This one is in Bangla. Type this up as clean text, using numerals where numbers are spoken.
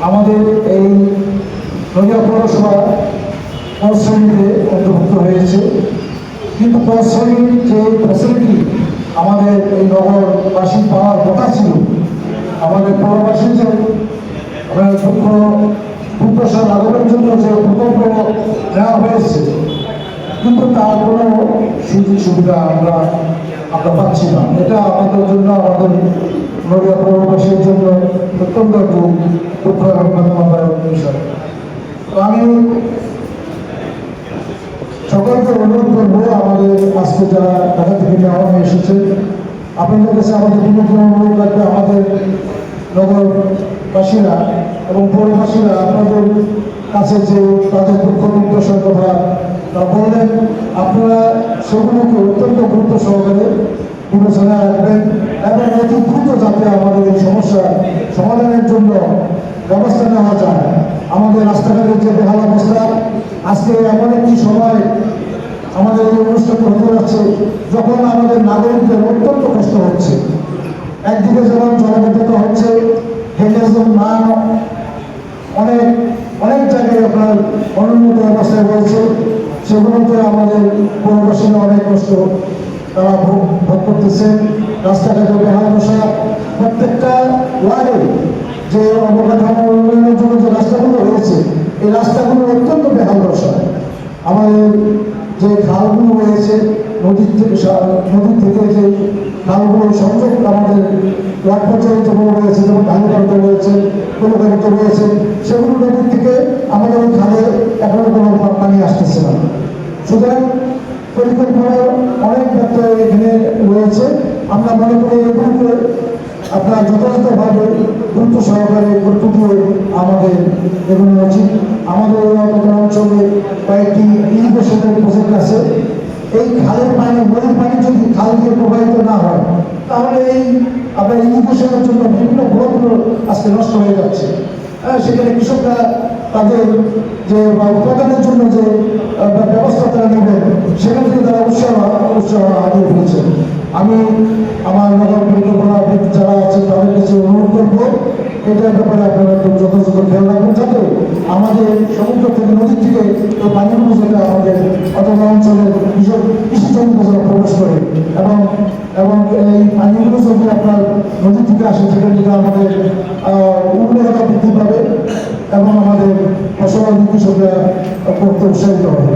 আমাদের এই নদিয়া পৌরসভা ক শ্রেণীতে অন্তর্ভুক্ত হয়েছে, কিন্তু ক শ্রেণীর যে ফ্যাসিলিটি আমাদের এই নগরবাসী পাওয়ার কথা ছিল, আমাদের পৌরবাসী যে দুঃপ্রসাদ লাঘবের জন্য যে প্রকল্প নেওয়া হয়েছে, কিন্তু তার কোনো সুযোগ সুবিধা আমরা পাচ্ছি না। এটা আমাদের জন্য, আমাদের নদিয়া পৌরবাসীর জন্য অত্যন্ত একটু দুঃখ এবং বেদনাদায়ক বিষয়। তো আমি সকলকে অনুরোধ করবো, আমাদের আজকে যারা ঢাকা থেকে নেওয়া এসেছে, আপনাদের কাছে আমাদের বিনোদন অনুরোধ রাখবে, আমাদের নগরবাসীরা এবং পৌরবাসীরা আপনাদের কাছে যে তাদের দুঃখ দুর্দশার কথা বললেন, আপনারা সেগুলোকে অত্যন্ত গুরুত্ব সহকারে বিবেচনায় রাখবেন এবং অতি দ্রুত যাতে আমাদের এই সমস্যার সমাধানের জন্য ব্যবস্থা নেওয়া যায়। আমাদের রাস্তাঘাটের যে বেহাল অবস্থা, আজকে এমন একটি সময় আমাদের এই অনুষ্ঠান হতে যাচ্ছে যখন আমাদের নাগরিকদের অত্যন্ত কষ্ট হচ্ছে। একদিকে যেমন জলবদ্ধতা হচ্ছে, হেঁটের মান অনেক অনেক জায়গায় আপনার অনুন্নত অবস্থায় রয়েছে, সেগুলোতে আমাদের পৌরবাসীরা অনেক কষ্ট তারা ভোগ করতেছেন। রাস্তাঘাটে বেহাল দশা, প্রত্যেকটা ওয়ার্ডে যে অবকাঠামো উন্নয়নের জন্য যে রাস্তাগুলো রয়েছে, এই রাস্তাগুলো অত্যন্ত বেহাল দশা। আমাদের যে খালগুলো রয়েছে, নদীর থেকে যে খালগুলো সংযোগ আমাদের ওয়ার্ড পর্যায়ে যেগুলো রয়েছে, যেমন ঢালুকারতে রয়েছে, কলকাতাতে রয়েছে, সেগুলো নদীর থেকে আমাদের ওই খালে এখনো কোনো পানি আসতেছে না। সুতরাং পরিকল্পনার অনেক ব্যত্যয় এখানে রয়েছে। আমরা মনে করি এগুলোকে আপনার যথাযথভাবে গুরুত্ব সহকারে গুরুত্ব দিয়ে আমাদের এগুলো উচিত। আমাদের অঞ্চলে কয়েকটি ইরিগেশনের প্রজেক্ট আছে। এই খালের পানি, নদীর পানি যদি খাল দিয়ে প্রবাহিত না হয়, তাহলে এই আপনার ইরিগেশনের জন্য বিভিন্ন ব্লকগুলো আজকে নষ্ট হয়ে যাচ্ছে। সেখানে কৃষকরা তাদের যে উৎপাদনের জন্য যে ব্যবস্থা তারা নেবেন, সেখান থেকে তারা উৎসাহ হারিয়ে ফেলছে। আমি আমার নগর পরিকল্পনা যারা আছে তাদের কাছে অনুরোধ করবো, এটার ব্যাপারে আপনারা একটু যথাযথ খেয়াল রাখবেন, যাতে আমাদের সমুদ্র থেকে, নদীর থেকে এই পানিগুলো যেটা আমাদের অথবা অঞ্চলের কৃষি জমিতে যেন প্রবেশ করে এবং এই পানিগুলো যদি আপনার নদী থেকে আসে, সেটা থেকে আমাদের উর্বরতা বৃদ্ধি পাবে এবং আমাদের ফসল কৃষকরা করতে উৎসাহিত হবে।